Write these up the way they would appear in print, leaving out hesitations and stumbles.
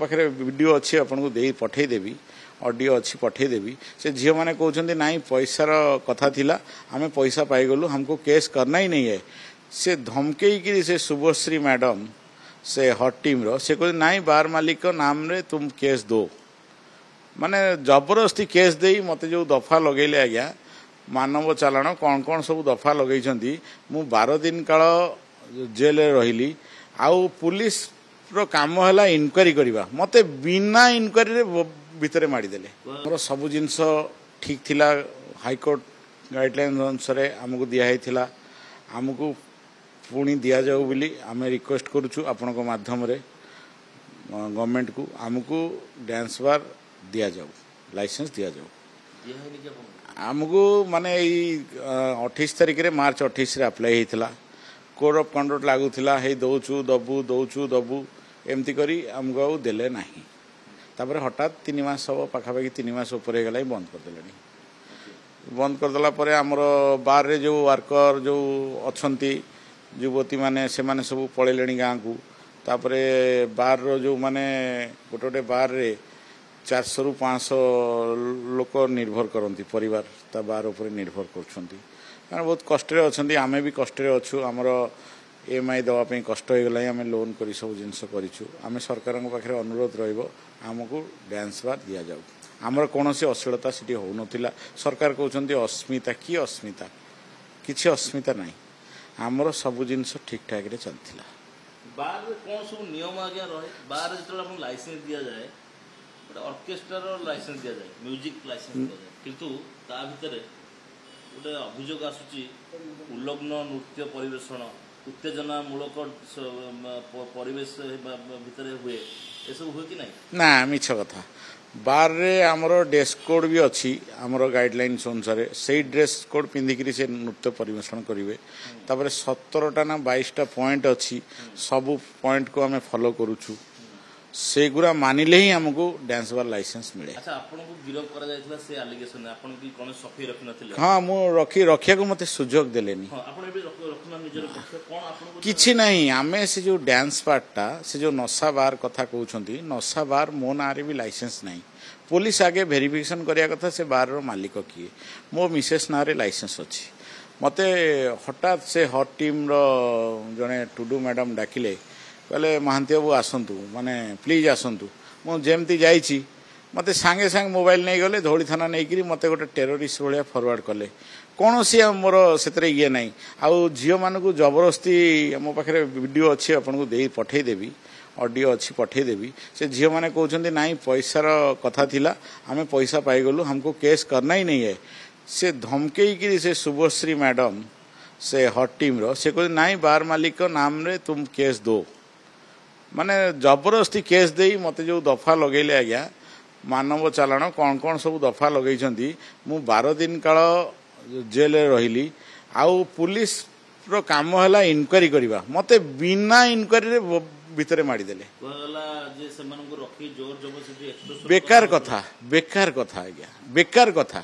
पाखे वीडियो अच्छी आपको दे पठेदेवी ऑडियो अच्छी पठेदेवी से झील मैंने कहते ना पैसार कथा थिला आम पैसा पाईगलु हमको केस करना ही नहीं है से धमकई से शुभश्री मैडम से हट टीम रो से कहते ना बार मालिक नाम रे तुम केस दो माने जबरदस्ती केस दे मत जो दफा लगेले आज्ञा मानव चालाण कौन कौन सब दफा लगे मु 12 दिन काल जेल रही आउ पुलिस रो काम है इनक्वारी करवा मत बिना इनक्वारी भितर माड़देले मोर सब जिनस ठीक थिला हाईकोर्ट गाइडलाइन अनुसार आमको दिखाई आमको पुणी दि जाऊ बोली आम रिक्वेस्ट करुचु आपण माध्यम गवर्नमेंट को आमको डांस बार दि जाऊ लाइसेंस दि जाऊ आमको माने 28 तारिख रे मार्च 28 रे अप्लाई होता कोड ऑफ कंडक्ट लगुला हे दौचु दबु दौचु दबु एमती करी आमको आउ देले नाही तापर हठात 3 मास हम पाखापाखि 3 मास ऊपर गला बंद करदे बंद करदेला परे आमर बार रे जो वर्कर जो अच्छी युवती माने से माने सब पलैले गाँ को तापर बार रो जो माने गोटे गोटे बार रे 400 ରୁ 500 लोक निर्भर करती परिवार ता बार उपर निर्भर कर बहुत कष्ट अच्छा आम भी कष्ट अच्छु आमर EMI दवाई कष्ट हो गला आम लोन कर सब जिनस करें सरकार पाखे अनुरोध रमको डांस बार दि जाऊ आमर कौन अश्लीलता से हो नाला सरकार कहते अस्मिता कि अस्मिता किसी अस्मिता ना आमर सब जिनस ठीक ठाक चलता बार कौन सब नियम आज्ञा रहे बार जो लाइसेंस दि जाए ऑर्केस्ट्रार लाइसेंस दि जाए म्यूजिक लाइसेंस दि जाए किंतु ता भितर गोटे अभियोग आसुची उल्लग्न नृत्य परिवेषण उत्तेजनामूलक परिवेश भितर हुए ये सब हुए कि नहीं ना मिछ कथा बार रे आमर ड्रेस कोड भी अच्छी आमर गाइडलाइंस अनुसार से ड्रेस कोड पिंधिकी से नृत्य परिवेषण करेंगे तापर 17टा ना 22टा पॉइंट अच्छी सबू पॉइंट को आम फॉलो करुचु से गुरा मानिले ही हमको डांस बार लाइसेंस मिले। अच्छा आपन को गिरफ करा जायथला से एलिगेशन आपन की कोन सफी रख नथिले हां मु रखिया को मते सुजोग देलेनी हां आपन भी रखना निजर कोन आपन को किछि नहीं आमे से जो डांस पार्टटा से जो नशा बार कथा कहउछंती नशा बार मो नारे भी लाइसेंस नहीं पुलिस आगे वेरिफिकेशन करिया कथा से बार रो मालिक किए मो मिसेस नारे लाइसेंस अछि मते हठात से हॉट टीम रो जने टुडू मैडम डाकिले कहले महांती बाबू आसतु माने प्लीज आसतु मुझे जाइए मत सांगे सांगे मोबाइल नहीं गले धौली थाना नहीं करी मत गोटे टेरोरिस्ट भाया फरवर्ड कले कौन सी मोर से ये ना आउ झील मान को जबरदस्ती मो पाखे वीडियो अच्छी आपको दे पठेदेवी ऑडियो अच्छी पठेदेवी से झील मैंने कहते ना पैसार कथा थिला आम पैसा पाईगलु हमको केस करना ही नहीं है से धमकई से शुभश्री मैडम से हट टीम रो से कहते ना बार मालिक नाम रे तुम केस दो माने जबरदस्ती केस दे मत जो दफा लगेले आज्ञा मानव चालाण कौन कौन सब दफा लगे मु 12 दिन काल जेल रही आउ पुलिस रो काम है इनक्वारी करवा मत बिना इनक्वारी भितर माड़देले बेकार कथा आज्ञा बेकार कथा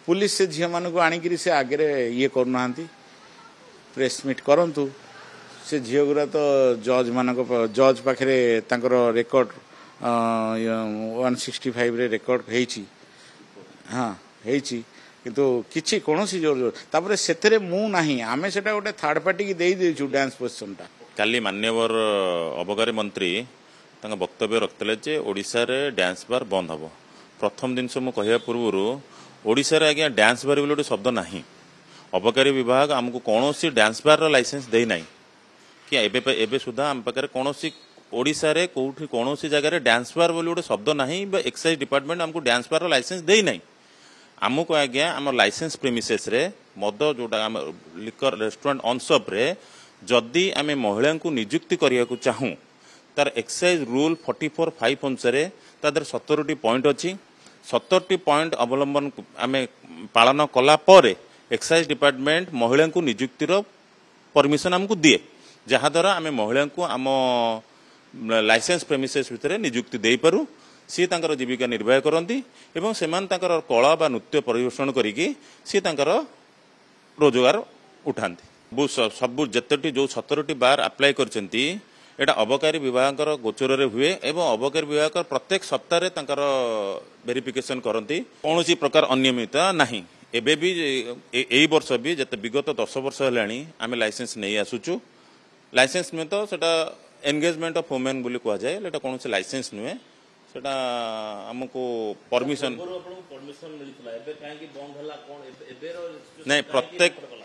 पुलिस से झील मान आणिक से आगे ये करना प्रेस मीट करंतु से झील गुरा तो जज मान जज पाखे रेकर्ड 165 रे रेकर्ड होती हाँ होती किंतु किसी कौन सी जोर जोर तापर से मु नहीं आमे सेटा गोटे थर्ड पार्टी की दे देछु डांस पोजिशनटा काली मान्यवर अबकारी मंत्री वक्तव्य रखते जे ओडिशा रे डांस बार बंद हम प्रथम दिन मु कहया पूर्व ओडिशा रे आज्ञा डांस बार बोले शब्द नहीं अबकारी विभाग आमको कौन सी डांस बार लाइसेंस दे नहीं कि एबे सुधा आम पाखे कौन ओडिशा रे कोठी कौन सी जगह डांस बार बोली गोटे शब्द नहीं एक्साइज डिपार्टमेंट आमको डांस बार लाइसेंस दे नहीं आमको आज्ञा आम लाइसेंस प्रेमिसेस रे मद जोटा लिकर रेस्टोरेंट ऑनसप रे जदि आम महिला को नियुक्ति करने को चाहूँ तार एक्साइज रूल 44(5) अनुसार तादर 17टी पॉइंट अच्छी 17टी पॉइंट अवलंबन आम पालन कला परे एक्साइज डिपार्टमेंट महिला को नियुक्तिर परमिशन आमको दिए जहाद्वारा आम महिला को आम लाइसेंस प्रेमिसेस भितर नियुक्ति दे पारू सी तांकर जीविका निर्वाह करती एवं सेमान तांकर कला बा नृत्य परिवेषण करिकी सी तांकर रोजगार उठाती सब जिते जो 17टी बार अप्लाई करछंती एटा अबकारी विभाग गोचर हुए एवं अबकारी विभाग प्रत्येक सप्ताह तांकर वेरिफिकेशन करती कौन प्रकार अनियमितता नहीं एबे भी यही वर्ष भी जते विगत 10 वर्ष है आम लाइसेंस नहीं आसुचु लाइसेंस नुहे तो सेटा एंगेजमेंट ऑफ वुमेन बोली कह जाए कौन से लाइसेंस नुहे सेटा हमको परमिशन नहीं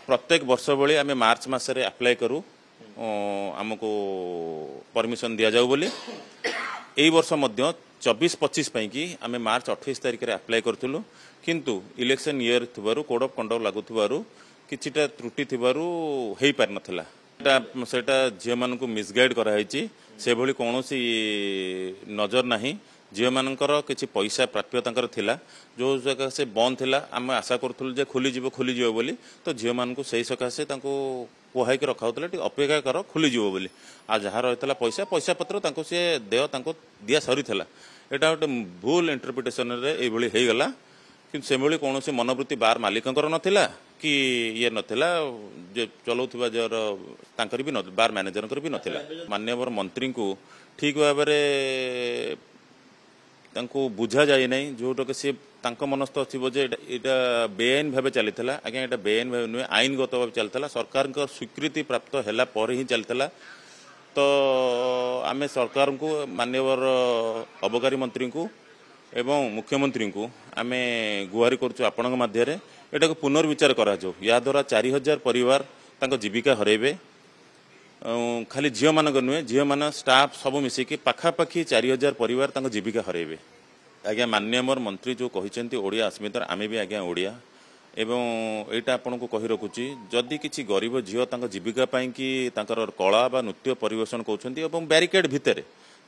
प्रत्येक वर्ष भली आम मार्च मसरे अप्लाई करूँ आमको परमिशन दि जाऊ बोली यही वर्ष मध्य 24-25 कि आम मार्च 28 तारिख में अप्लाई करूँ किंतु इलेक्शन ईयर थुबारु कोड ऑफ कंडक्ट लागुथिबारु किछिटा त्रुटि थिबारु हेई पार नथिला सेटा झियो मानकु मिसगाइड कराई से भली कौनसी नजर नहीं झियो मानकर किछि पैसा प्राप्य तांकर थिला जो जगह से बंद थिला आम आशा करूँ जे खोली जीव बोली तो झियो मानकु सही सकाशे तांको कुहाई रखाउतला अपेक्षा कर खोली जीव बोली आ जहाँ रही पैसा पैसा पत्र तांको से देह तांको दिया सरी थिला एटा गोटे भूल इंटरप्रिटेशन रे एई भली हेई गला कि से भली कौन से मनोवृत्ति बार मालिकंकर नथिला कि ये नथिला जे चलाउथिबा जर तांकर भी बार मैनेजर भी नथिला माननीय मंत्री को ठीक भाव तांको बुझा जाए नहीं जोटा कि सी मनस्थ थी जे एटा बेआईन भाव चली आज्ञा एटा बेआईन भाव नुहे आईनगत भाव चलता सरकार स्वीकृति प्राप्त है पर ही चलता तो आम सरकार को माननीय अबकारी मंत्री को एवं मुख्यमंत्री को आम गुहारी करुँ आपण मध्य एटा को पुनर्विचार करा या द्वारा 4000 परिवार तांको जीविका हरेबे खाली झील मान नुहे झील मान स्टाफ सब मिसिकी पाखापाखि 4000 परिवार तांको जीविका हरेबे आज्ञा माननीय मंत्री जो कहते ओडिया अस्मितार आमे भी आज्ञा ओडिया एवं एटा आपन को कहि रखुची जदि किछि गरीब झील तांको जीविका पाई कि तांकर कला बा नृत्य परिवेशन कहउछन्ती एवं बैरिकेड भितरे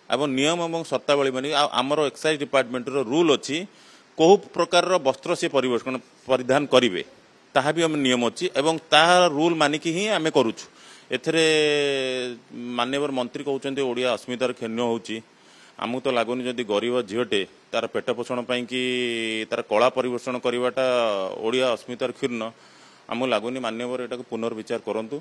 एवं नियम एवं शर्तावली मानि आमर एक्साइज डिपार्टमेंट रो रूल अछि कोहु प्रकार वस्त्र से परिवेशन परिधान करिवे ताहा भी हम नियम अछि एवं ताहा रूल मानिकी ही आमे करूछु एथरे माननीय मंत्री कहते ओडिया अस्मितार क्षण्य होची आमको तो लगुनि जदि गरीब झीटे तार पेट पोषण पाई कि तार कला परिवेषण करवाटा ओडिया अस्मितार क्षीर्ण आमको लगुनि माननीय एटा पुनर्विचार करंतु।